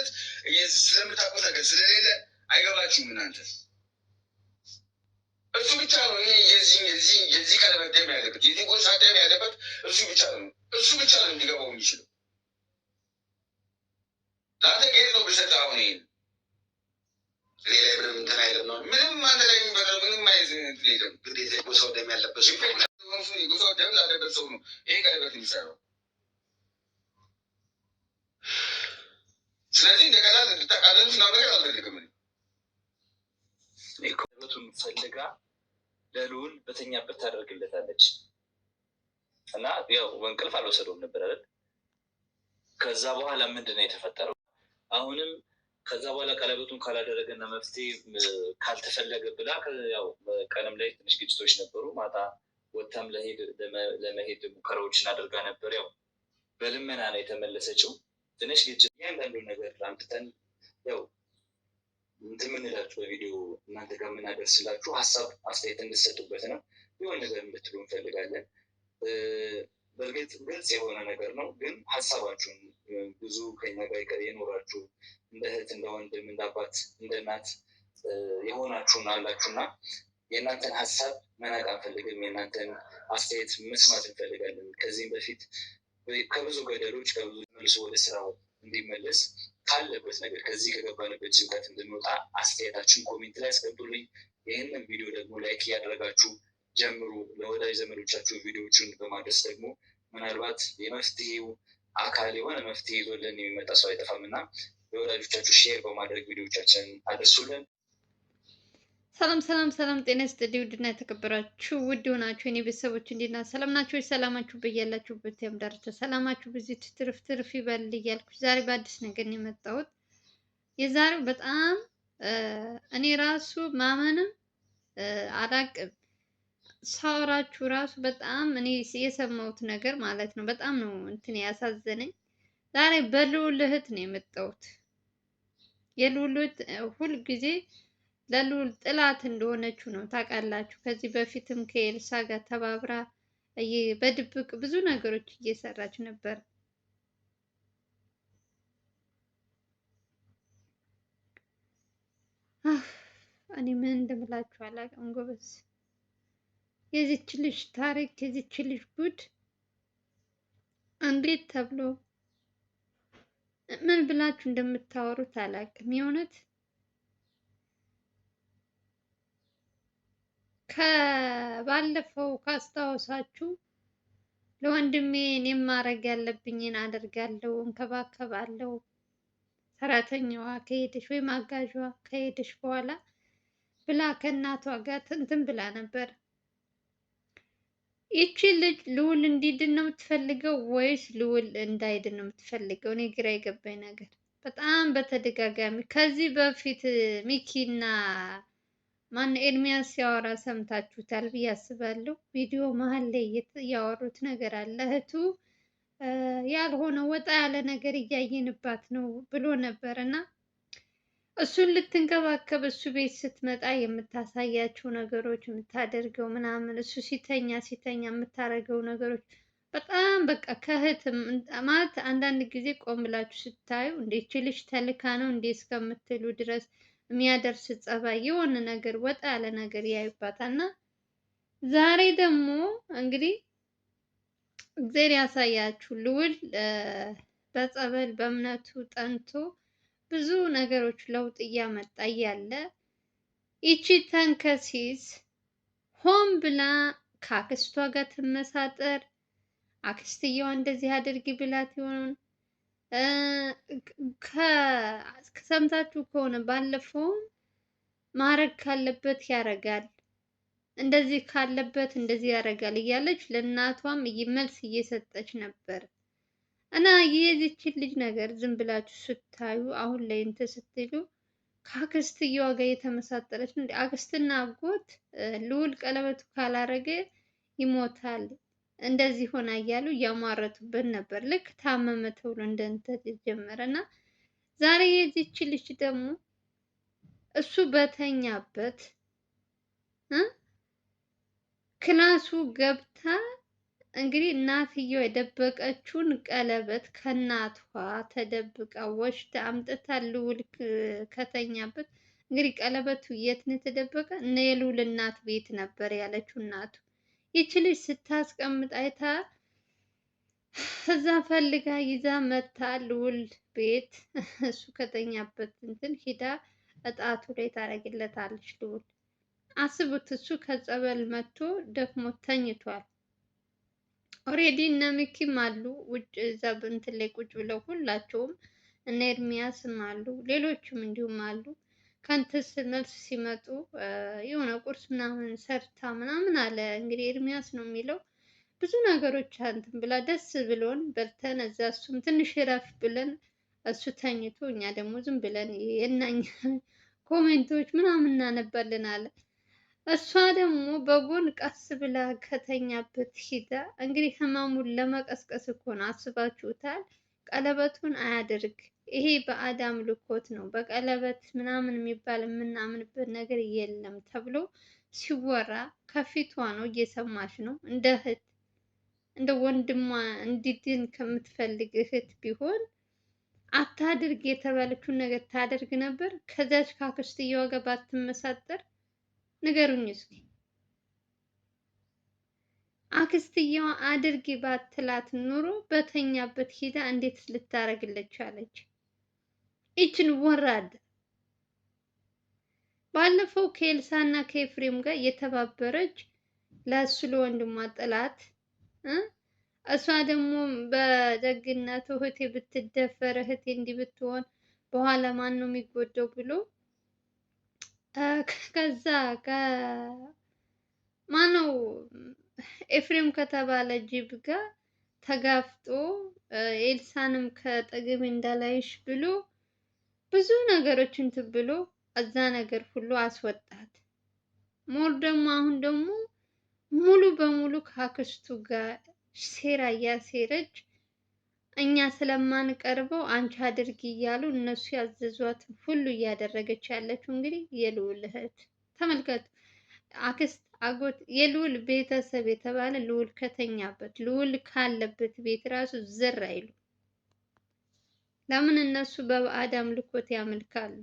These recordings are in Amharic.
ማለት ስለምታውቁት ነገር ስለሌለ አይገባችሁም እናንተ። እሱ ብቻ ነው ይሄ የዚህ ቀለበት ደም ያለበት የዚህ ጎሳ ደም ያለበት እሱ ብቻ ነው። እሱ ብቻ ነው እንዲገባው የሚችለው። ለአንተ ጌጥ ነው ብሰጥ አሁን ይሄን ሌላ ምንም እንትን አይልም ነው ምንም አንተ ላይ የሚበጠር ምንም አይዝ እንትን የለም። ግዴታ ጎሳው ደም ያለበት ጎሳው ደም ላለበት ሰው ነው ይሄ ቀለበት የሚሰራው። ስለዚህ እንደ ቀላል እንድታቃለን ስናው ነገር አልፈልግም። ቀለበቱን ፈልጋ ለልዑል በተኛበት ታደርግለታለች እና ያው እንቅልፍ አልወሰደውም ነበር አይደል? ከዛ በኋላ ምንድን ነው የተፈጠረው? አሁንም ከዛ በኋላ ቀለበቱን ካላደረገና መፍትሄ ካልተፈለገ ብላ ያው ቀንም ላይ ትንሽ ግጭቶች ነበሩ። ማታ ወታም ለመሄድ ሙከራዎችን አድርጋ ነበር። ያው በልመና ነው የተመለሰችው። ትንሽ ግጭት እያንዳንዱን ነገር አምጥተን ያው እንትን የምንላችሁ በቪዲዮ እናንተ ጋር የምናደርስላችሁ ሀሳብ አስተያየት እንድሰጡበት ነው። የሆነ ነገር እንድትሉ እንፈልጋለን። በእርግጥ ግልጽ የሆነ ነገር ነው፣ ግን ሀሳባችሁን ብዙ ከኛ ጋር የኖራችሁ እንደ እህት፣ እንደ ወንድም፣ እንደ አባት፣ እንደ እናት የሆናችሁን አላችሁና የእናንተን ሀሳብ መናቅ አንፈልግም። የእናንተን አስተያየት መስማት እንፈልጋለን። ከዚህም በፊት ከብዙ ገደሎች ከብዙ መልሶ ወደ ስራው እንዲመለስ ካለበት ነገር ከዚህ ከገባንበት ጭንቀት እንድንወጣ አስተያየታችሁን ኮሜንት ላይ አስቀምጡልኝ። ይህንን ቪዲዮ ደግሞ ላይክ እያደረጋችሁ ጀምሩ። ለወዳጅ ዘመዶቻችሁ ቪዲዮዎችን በማድረስ ደግሞ ምናልባት የመፍትሄው አካል የሆነ መፍትሄ ይዞልን የሚመጣ ሰው አይጠፋም እና ለወዳጆቻችሁ ሼር በማድረግ ቪዲዮዎቻችንን አድርሱልን። ሰላም ሰላም ሰላም፣ ጤና ይስጥልኝ ውድና የተከበራችሁ ውድ ሆናችሁ የኔ ቤተሰቦች እንዴት ሰላም ናችሁ? ሰላማችሁ በያላችሁበት ያም ዳርቻ ሰላማችሁ ብዙ ትርፍ ትርፍ ይበል እያልኩ ዛሬ በአዲስ ነገር ነው የመጣሁት። የዛሬው በጣም እኔ ራሱ ማመንም አላቅም ሳወራችሁ ራሱ በጣም እኔ የሰማሁት ነገር ማለት ነው በጣም ነው እንትን ያሳዘነኝ። ዛሬ በልዑል እህት ነው የመጣሁት። የልዑል እህት ሁልጊዜ ለልዑል ጥላት እንደሆነችው ነው ታውቃላችሁ። ከዚህ በፊትም ከኤልሳ ጋር ተባብራ በድብቅ ብዙ ነገሮች እየሰራች ነበር። እኔ ምን እንደምላችሁ አላውቅም ጎበዝ። የዚች ልጅ ታሪክ የዚች ልጅ ጉድ እንዴት ተብሎ ምን ብላችሁ እንደምታወሩት አላውቅም። የእውነት ከባለፈው ካስታወሳችሁ ለወንድሜ እኔም ማድረግ ያለብኝን አደርጋለሁ፣ እንከባከባለሁ፣ ሰራተኛዋ ከሄደች ወይም አጋዧ ከሄደች በኋላ ብላ ከእናቷ ጋር እንትን ብላ ነበር። ይቺ ልጅ ልዑል እንዲድን ነው የምትፈልገው ወይስ ልዑል እንዳይድን ነው የምትፈልገው? እኔ ግራ የገባኝ ነገር በጣም በተደጋጋሚ ከዚህ በፊት ሚኪና ኤርሚያስ ሲያወራ ሰምታችሁታል ብዬ አስባለሁ። ቪዲዮ መሀል ላይ ያወሩት ነገር አለ። እህቱ ያልሆነ ወጣ ያለ ነገር እያየንባት ነው ብሎ ነበር እና እሱን ልትንከባከብ እሱ ቤት ስትመጣ የምታሳያቸው ነገሮች የምታደርገው ምናምን እሱ ሲተኛ የምታደርገው ነገሮች በጣም በቃ ከእህትም ማለት አንዳንድ ጊዜ ቆም ብላችሁ ስታዩ እንዴት ልጅ ተልካ ነው እንዴ እስከምትሉ ድረስ የሚያደርስ ጸባይ የሆነ ነገር ወጣ ያለ ነገር ያዩባታል። እና ዛሬ ደግሞ እንግዲህ እግዚአብሔር ያሳያችሁ ልዑል በጸበል በእምነቱ ጠንቶ ብዙ ነገሮች ለውጥ እያመጣ እያለ ይቺ ተንከሲስ ሆን ብላ ከአክስቷ ጋር ትመሳጠር። አክስትየዋ እንደዚህ አድርጊ ብላት ይሆን? ሰምታችሁ ከሆነ ባለፈውም ማድረግ ካለበት ያደርጋል፣ እንደዚህ ካለበት እንደዚህ ያደርጋል እያለች ለእናቷም መልስ እየሰጠች ነበር። እና የዚችን ልጅ ነገር ዝም ብላችሁ ስታዩ አሁን ላይ እንትን ስትሉ ከአክስትየዋ ጋር የተመሳጠረች ነው። አክስትና አጎት ልዑል ቀለበቱ ካላረገ ይሞታል እንደዚህ ሆና እያሉ እያሟረቱበት ነበር። ልክ ታመመ ተብሎ እንደንትን ጀመረ እና ዛሬ የዚች ልጅ ደግሞ እሱ በተኛበት ክላሱ ገብታ እንግዲህ እናትየው የደበቀችውን ቀለበት ከእናቷ ተደብቃ ወስዳ አምጥታ ልዑል ከተኛበት። እንግዲህ ቀለበቱ የት ነው የተደበቀ? እነ የልዑል እናት ቤት ነበር ያለችው እናቱ። ይቺ ልጅ ስታስቀምጥ አይታ እዛ ፈልጋ ይዛ መታ ልዑል ቤት እሱ ከተኛበት እንትን ሂዳ እጣቱ ላይ ታደርግለታለች። ልዑል አስቡት፣ እሱ ከጸበል መጥቶ ደክሞ ተኝቷል። ኦሬዲ እነ ሚኪም አሉ ውጭ እዛ እንትን ላይ ቁጭ ብለው ሁላቸውም፣ እነ ኤርሚያስም አሉ፣ ሌሎችም እንዲሁም አሉ። ከንትስ መልስ ሲመጡ የሆነ ቁርስ ምናምን ሰርታ ምናምን አለ እንግዲህ ኤርሚያስ ነው የሚለው። ብዙ ነገሮች እንትን ብላ ደስ ብሎን በልተን እዛ እሱም ትንሽ ረፍ ብለን እሱ ተኝቶ እኛ ደግሞ ዝም ብለን የናኛ ኮሜንቶች ምናምን እናነባለን አለ። እሷ ደግሞ በጎን ቀስ ብላ ከተኛበት ሂዳ እንግዲህ ህመሙን ለመቀስቀስ እኮ ነው። አስባችሁታል? ቀለበቱን አያድርግ፣ ይሄ በአዳም ልኮት ነው፣ በቀለበት ምናምን የሚባል የምናምንበት ነገር የለም ተብሎ ሲወራ ከፊቷ ነው፣ እየሰማች ነው። እንደ እህት እንደ ወንድሟ እንዲድን ከምትፈልግ እህት ቢሆን አታድርግ የተባለችውን ነገር ታደርግ ነበር። ከዛች ከአክስትየዋ ጋር ባትመሳጠር ንገሩኝ እስኪ። አክስትየዋ አድርጊ ባትላት ኑሮ በተኛበት ሂዳ እንዴት ልታረግለት ቻለች? ይችን ወራድ ባለፈው ከኤልሳና ከኤፍሬም ጋር የተባበረች ለእሱ ለወንድሟ ጥላት እሷ ደግሞ በደግነቱ እህቴ ብትደፈር እህቴ እንዲህ ብትሆን በኋላ ማን ነው የሚጎዳው ብሎ ከዛ ማነው ኤፍሬም ከተባለ ጅብ ጋር ተጋፍጦ ኤልሳንም ከጠገቤ እንዳላይሽ ብሎ ብዙ ነገሮች እንትን ብሎ እዛ ነገር ሁሉ አስወጣት። ሞር ደግሞ አሁን ደግሞ ሙሉ በሙሉ ከአክስቱ ጋር ሴራ እያሴረች እኛ ስለማንቀርበው አንቺ አድርጊ እያሉ እነሱ ያዘዟትን ሁሉ እያደረገች ያለችው እንግዲህ የልዑል እህት ተመልከቱ። አክስት፣ አጎት፣ የልዑል ቤተሰብ የተባለ ልዑል ከተኛበት ልዑል ካለበት ቤት ራሱ ዝር አይሉ። ለምን? እነሱ በአዳም ልኮት ያመልካሉ።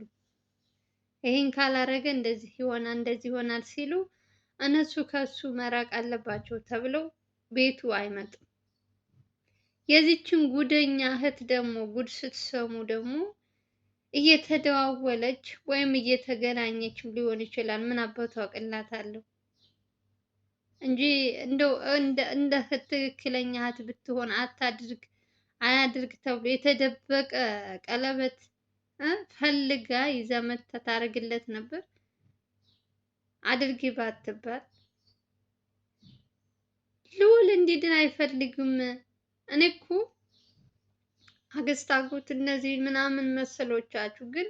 ይሄን ካላረገ እንደዚህ ይሆናል እንደዚህ ይሆናል ሲሉ እነሱ ከሱ መራቅ አለባቸው ተብለው ቤቱ አይመጡም። የዚችን ጉደኛ እህት ደግሞ ጉድ ስትሰሙ ደግሞ እየተደዋወለች ወይም እየተገናኘች ሊሆን ይችላል። ምን አባቷ አቅላታለሁ እንጂ እንደው እንደ እህት ትክክለኛ እህት ብትሆን አታድርግ አያድርግ ተብሎ የተደበቀ ቀለበት ፈልጋ ይዛ መታ ታደርግለት ነበር። አድርጊ ባትባል ልዑል እንዲድን አይፈልግም። እኔ እኮ አክስት፣ አጎት እነዚህ ምናምን መሰሎቻችሁ፣ ግን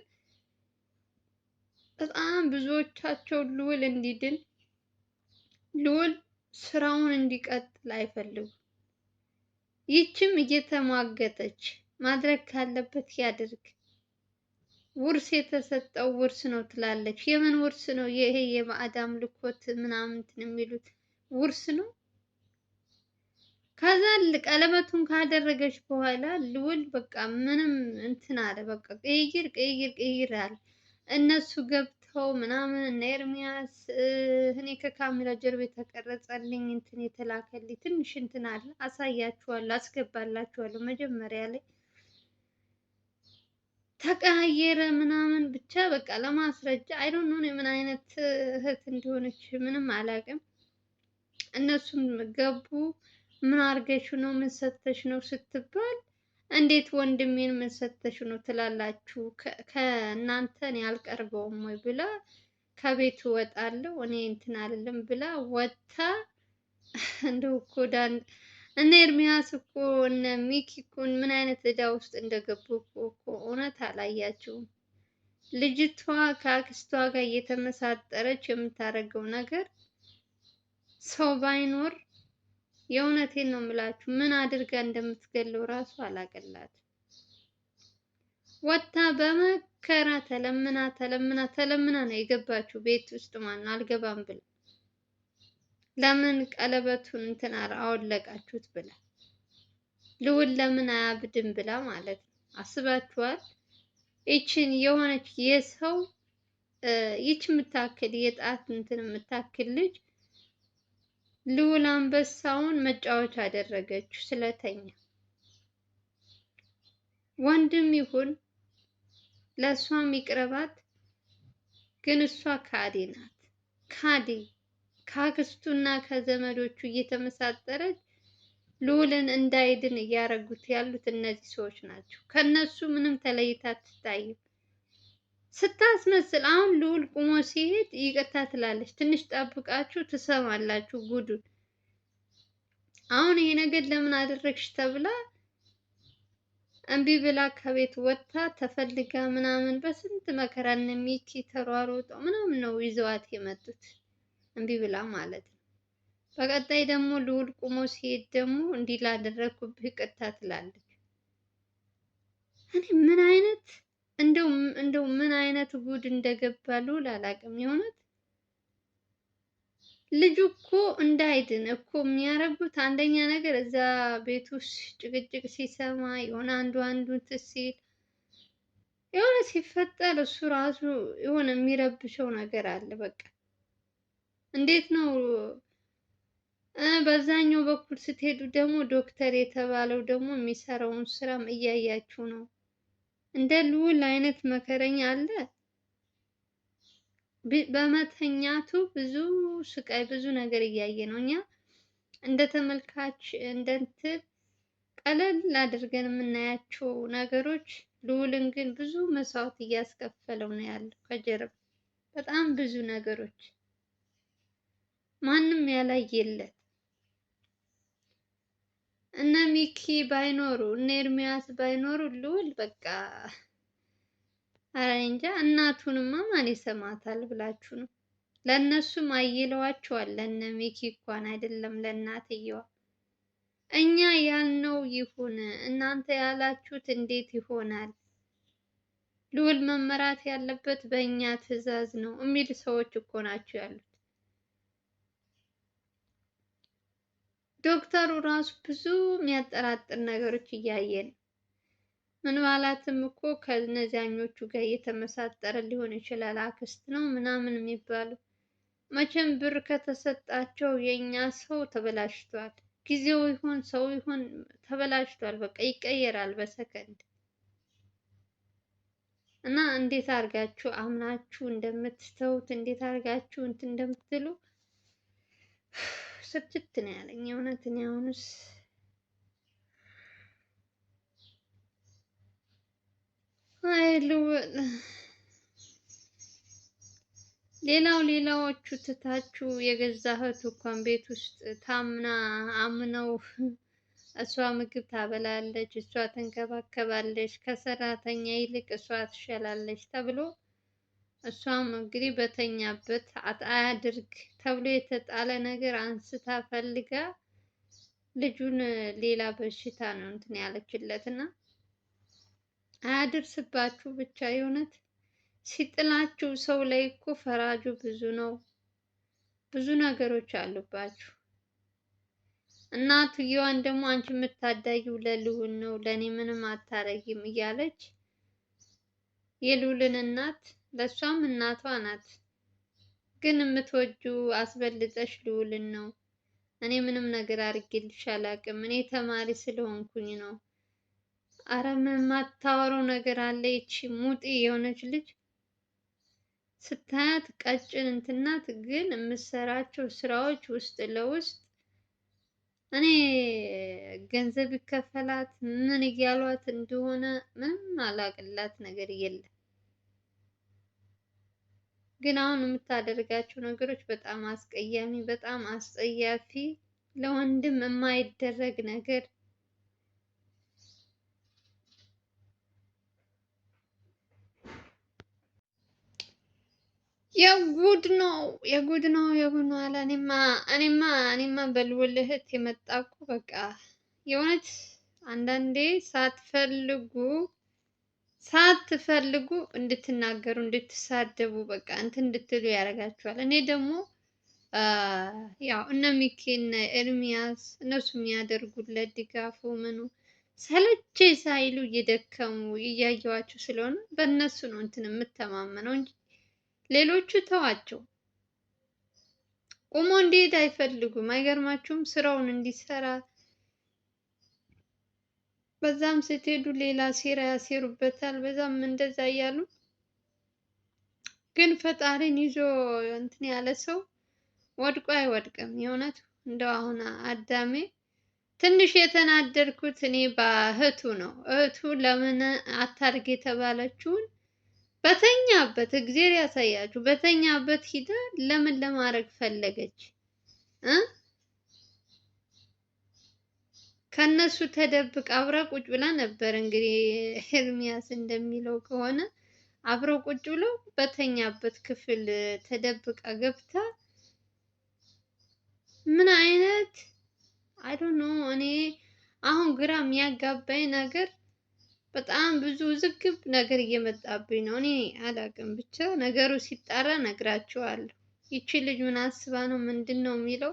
በጣም ብዙዎቻቸው ልዑል እንዲድን ልዑል ስራውን እንዲቀጥል አይፈልጉም። ይችም እየተሟገተች ማድረግ ካለበት ያድርግ። ውርስ የተሰጠው ውርስ ነው ትላለች። የምን ውርስ ነው? ይሄ የማዕዳም ልኮት ምናምን የሚሉት ውርስ ነው። ከዛ ቀለበቱን ካደረገች በኋላ ልዑል በቃ ምንም እንትን አለ። በቃ ቅይር አለ። እነሱ ገብተው ምናምን እነ ኤርሚያስ እኔ ከካሜራ ጀርባ የተቀረጸልኝ እንትን የተላከልኝ ትንሽ እንትን አለ፣ አሳያችኋለሁ፣ አስገባላችኋለሁ። መጀመሪያ ላይ ተቀያየረ ምናምን ብቻ በቃ ለማስረጃ አይዶን ነው ምን አይነት እህት እንደሆነች ምንም አላውቅም። እነሱም ገቡ። ምን አርገሽ ነው? ምን ሰተሽ ነው ስትባል እንዴት ወንድሜን ምን ሰተሽ ነው ትላላችሁ? ከእናንተ እኔ አልቀርበውም ወይ ብላ ከቤቱ ወጣለሁ እኔ እንትን አይደለም ብላ ወጥታ እንደው እኮ እነ ኤርሚያስ እኮ እነ ሚኪ እኮ ምን አይነት ዕዳ ውስጥ እንደገቡ እኮ እውነት አላያችሁም? ልጅቷ ከአክስቷ ጋር እየተመሳጠረች የምታደርገው ነገር ሰው ባይኖር የእውነቴን ነው የምላችሁ ምን አድርጋ እንደምትገለው ራሱ አላቀላት። ወጥታ በመከራ ተለምና ነው የገባችው ቤት ውስጥ። ማን አልገባም ብላ ለምን ቀለበቱን እንትን አወለቃችሁት ብላ ልዑል ለምን አያብድም ብላ ማለት ነው። አስባችኋል? ይችን የሆነች የሰው ይች የምታክል የጣት እንትን የምታክል ልጅ ልዑል አንበሳውን መጫወቻ አደረገችው ስለተኛ። ወንድም ይሁን ለእሷም ይቅረባት፣ ግን እሷ ካዲ ናት። ካዲ ከአክስቱና ከዘመዶቹ እየተመሳጠረች ልዑልን እንዳይድን እያደረጉት ያሉት እነዚህ ሰዎች ናቸው። ከነሱ ምንም ተለይታ አትታይም። ስታስመስል አሁን ልዑል ቁሞ ሲሄድ ይቅርታ ትላለች። ትንሽ ጠብቃችሁ ትሰማላችሁ ጉዱን። አሁን ይሄ ነገር ለምን አደረግሽ ተብላ እምቢ ብላ ከቤት ወጥታ ተፈልጋ ምናምን በስንት መከራ እነ ሚኪ ተሯሩጠው ምናምን ነው ይዘዋት የመጡት እምቢ ብላ ማለት ነው። በቀጣይ ደግሞ ልዑል ቁሞ ሲሄድ ደግሞ እንዲህ ላደረግኩብህ ይቅርታ ትላለች። እኔ ምን አይነት እንደው ምን አይነት ጉድ እንደገባ ልዑል አላውቅም። የሆነት ልጁ እኮ እንዳይድን እኮ የሚያደርጉት አንደኛ ነገር እዛ ቤት ውስጥ ጭቅጭቅ ሲሰማ የሆነ አንዱ ሲል የሆነ ሲፈጠር እሱ ራሱ የሆነ የሚረብሸው ነገር አለ። በቃ እንዴት ነው? በዛኛው በኩል ስትሄዱ ደግሞ ዶክተር የተባለው ደግሞ የሚሰራውን ስራም እያያችሁ ነው። እንደ ልዑል አይነት መከረኛ አለ? በመተኛቱ ብዙ ስቃይ ብዙ ነገር እያየ ነው። እኛ እንደ ተመልካች እንደ እንትን ቀለል አድርገን የምናያቸው ነገሮች ልዑልን ግን ብዙ መስዋዕት እያስከፈለው ነው ያለው ከጀርባ በጣም ብዙ ነገሮች ማንም ያላየለት። እነ ሚኪ ባይኖሩ እነ ኤርሚያስ ባይኖሩ ልዑል በቃ ኧረ እንጃ። እናቱንማ ማን ይሰማታል ብላችሁ ነው? ለእነሱም አይለዋቸዋል። ለእነ ሚኪ እንኳን አይደለም ለእናትየዋ። እኛ ያልነው ይሁን እናንተ ያላችሁት እንዴት ይሆናል? ልዑል መመራት ያለበት በእኛ ትዕዛዝ ነው የሚል ሰዎች እኮ ናቸው ያሉት። ዶክተሩ ራሱ ብዙ የሚያጠራጥር ነገሮች እያየን ምን ማለትም እኮ ከነዚያኞቹ ጋር እየተመሳጠረ ሊሆን ይችላል። አክስት ነው ምናምን የሚባሉ መቼም ብር ከተሰጣቸው የእኛ ሰው ተበላሽቷል። ጊዜው ይሁን ሰው ይሁን ተበላሽቷል። በቃ ይቀየራል በሰከንድ። እና እንዴት አድርጋችሁ አምናችሁ እንደምትተውት እንዴት አድርጋችሁ እንትን እንደምትሉ ስልችት ነው ያለኝ እውነት። እኔ አሁንስ አይ ልዑል ሌላዎቹ ትታችሁ የገዛ እህቱ እንኳን ቤት ውስጥ ታምና አምነው እሷ ምግብ ታበላለች፣ እሷ ትንከባከባለች፣ ከሰራተኛ ይልቅ እሷ ትሻላለች ተብሎ እሷም እንግዲህ በተኛበት አያድርግ ተብሎ የተጣለ ነገር አንስታ ፈልጋ ልጁን ሌላ በሽታ ነው እንትን ያለችለት እና አያድርስባችሁ ብቻ የእውነት ሲጥላችሁ ሰው ላይ እኮ ፈራጁ ብዙ ነው። ብዙ ነገሮች አሉባችሁ። እናትየዋን ደግሞ አንቺ የምታዳጊው ለልዑል ነው ለእኔ ምንም አታረጊም እያለች የልዑልን እናት ለእሷም እናቷ ናት። ግን የምትወጂው አስበልጠሽ ልዑልን ነው። እኔ ምንም ነገር አድርጌልሽ አላውቅም። እኔ ተማሪ ስለሆንኩኝ ነው። አረ ምን የማታወራው ነገር አለ? ይቺ ሙጢ የሆነች ልጅ ስታያት ቀጭን እንትን ናት፣ ግን የምትሰራቸው ስራዎች ውስጥ ለውስጥ እኔ ገንዘብ ይከፈላት ምን እያሏት እንደሆነ ምንም አላቅላት ነገር የለም። ግን አሁን የምታደርጋቸው ነገሮች በጣም አስቀያሚ፣ በጣም አስጸያፊ፣ ለወንድም የማይደረግ ነገር የጉድ ነው አለ። እኔማ በልዑል እህት የመጣ እኮ በቃ የእውነት አንዳንዴ ሳትፈልጉ እንድትናገሩ እንድትሳደቡ በቃ እንትን እንድትሉ ያደርጋችኋል። እኔ ደግሞ ያው እነ ሚኪ እነ ኤርሚያስ እነሱ የሚያደርጉለት ድጋፉ ምኑ ሰለቼ ሳይሉ እየደከሙ እያየዋቸው ስለሆነ በእነሱ ነው እንትን የምተማመነው እንጂ ሌሎቹ ተዋቸው። ቆሞ እንዲሄድ አይፈልጉም። አይገርማችሁም? ስራውን እንዲሰራ በዛም ስትሄዱ ሌላ ሴራ ያሴሩበታል። በዛም እንደዛ እያሉ ግን ፈጣሪን ይዞ እንትን ያለ ሰው ወድቆ አይወድቅም። የእውነት እንደው አሁን አዳሜ ትንሽ የተናደድኩት እኔ በእህቱ ነው። እህቱ ለምን አታርግ የተባለችውን በተኛበት እግዜር ያሳያችሁ፣ በተኛበት ሂዳ ለምን ለማድረግ ፈለገች? ከነሱ ተደብቃ አብራ ቁጭ ብላ ነበር። እንግዲህ ኤርሚያስ እንደሚለው ከሆነ አብረው ቁጭ ብለው በተኛበት ክፍል ተደብቃ ገብታ ምን አይነት አይ ዶንት ኖ። እኔ አሁን ግራ የሚያጋባኝ ነገር በጣም ብዙ ውዝግብ ነገር እየመጣብኝ ነው። እኔ አላቅም፣ ብቻ ነገሩ ሲጣራ ነግራችኋለሁ። ይቺ ልጅ ምን አስባ ነው ምንድን ነው የሚለው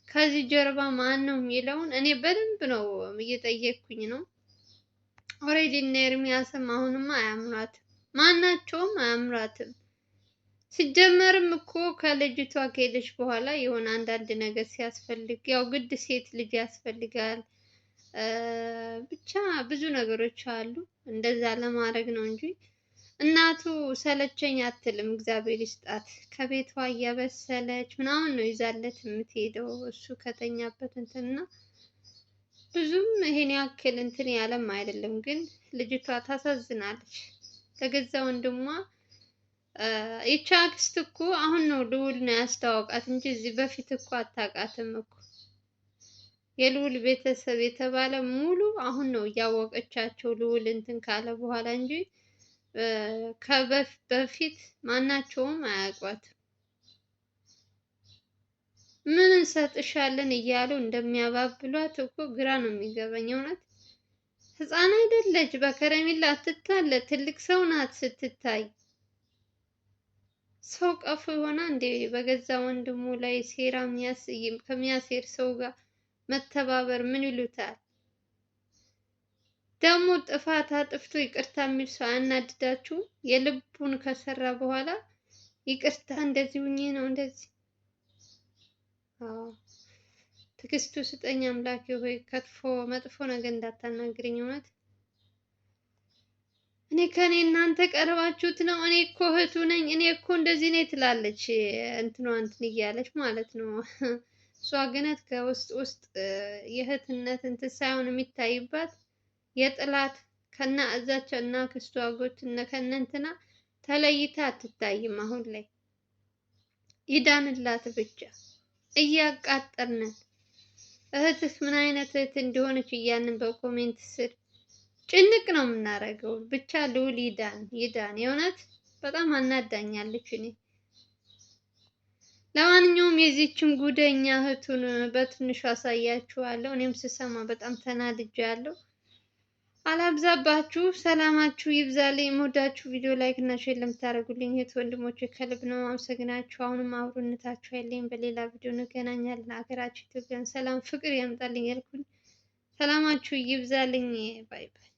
ከዚህ ጀርባ ማን ነው የሚለውን እኔ በደንብ ነው እየጠየቅኩኝ ነው። ኦልሬዲ እነ ኤርሚያስም አሁንማ አያምኗትም፣ ማናቸውም አያምኗትም። ሲጀመርም እኮ ከልጅቷ ከሄደች በኋላ የሆነ አንዳንድ ነገር ሲያስፈልግ ያው ግድ ሴት ልጅ ያስፈልጋል። ብቻ ብዙ ነገሮች አሉ። እንደዛ ለማድረግ ነው እንጂ እናቱ ሰለቸኝ አትልም። እግዚአብሔር ይስጣት። ከቤቷ እያበሰለች ምናምን ነው ይዛለት የምትሄደው። እሱ ከተኛበት እንትና ብዙም ይሄን ያክል እንትን ያለም አይደለም። ግን ልጅቷ ታሳዝናለች። ከገዛ ወንድሟ ይቺ አክስት እኮ አሁን ነው ልዑል ነው ያስተዋወቃት እንጂ እዚህ በፊት እኮ አታውቃትም እኮ። የልዑል ቤተሰብ የተባለ ሙሉ አሁን ነው እያወቀቻቸው ልዑል እንትን ካለ በኋላ እንጂ በፊት ማናቸውም አያውቋትም። ምን እንሰጥሻለን እያሉ እንደሚያባብሏት እኮ ግራ ነው የሚገባኝ። እውነት ሕፃን አይደለች፣ በከረሜላ አትታለ፣ ትልቅ ሰው ናት ስትታይ። ሰው ቀፎ የሆነ እንዴ! በገዛ ወንድሙ ላይ ሴራ ከሚያሴር ሰው ጋር መተባበር ምን ይሉታል? ደግሞ ጥፋት አጥፍቶ ይቅርታ የሚል ሰው አያናድዳችሁም? የልቡን ከሰራ በኋላ ይቅርታ እንደዚህ ሁኜ ነው እንደዚህ። ትዕግስቱ ስጠኝ አምላኬ ሆይ፣ መጥፎ ነገር እንዳታናግረኝ። እውነት እኔ ከኔ እናንተ ቀርባችሁት ነው። እኔ እኮ እህቱ ነኝ፣ እኔ እኮ እንደዚህ ነኝ ትላለች። እንትን እያለች ማለት ነው። እሷ ግነት ከውስጥ ውስጥ የእህትነት እንትን ሳይሆን የሚታይባት የጥላት ከና እዛቸው እና ክስቱ አጎት ከነ እንትና ተለይታ አትታይም። አሁን ላይ ይዳንላት ብቻ እያቃጠርንን እህትህ ምን አይነት እህት እንደሆነች እያንን በኮሜንት ስር ጭንቅ ነው የምናደርገው። ብቻ ልዑል ይዳን። የእውነት በጣም አናዳኛለች እኔ። ለማንኛውም የዚችን ጉደኛ እህቱን በትንሹ አሳያችኋለሁ። እኔም ስሰማ በጣም ተናድጃለሁ። አላብዛባችሁ፣ ሰላማችሁ ይብዛልኝ። የምወዳችሁ ቪዲዮ ላይክ እና ሼር ለምታደርጉልኝ እህት ወንድሞቼ ከልብ ነው አመሰግናችሁ። አሁንም አብሮነታችሁ ያለኝ። በሌላ ቪዲዮ እንገናኛለን። ሀገራችሁ ኢትዮጵያን ሰላም ፍቅር ያምጣልኝ ያልኩኝ፣ ሰላማችሁ ይብዛልኝ። ባይ ባይ።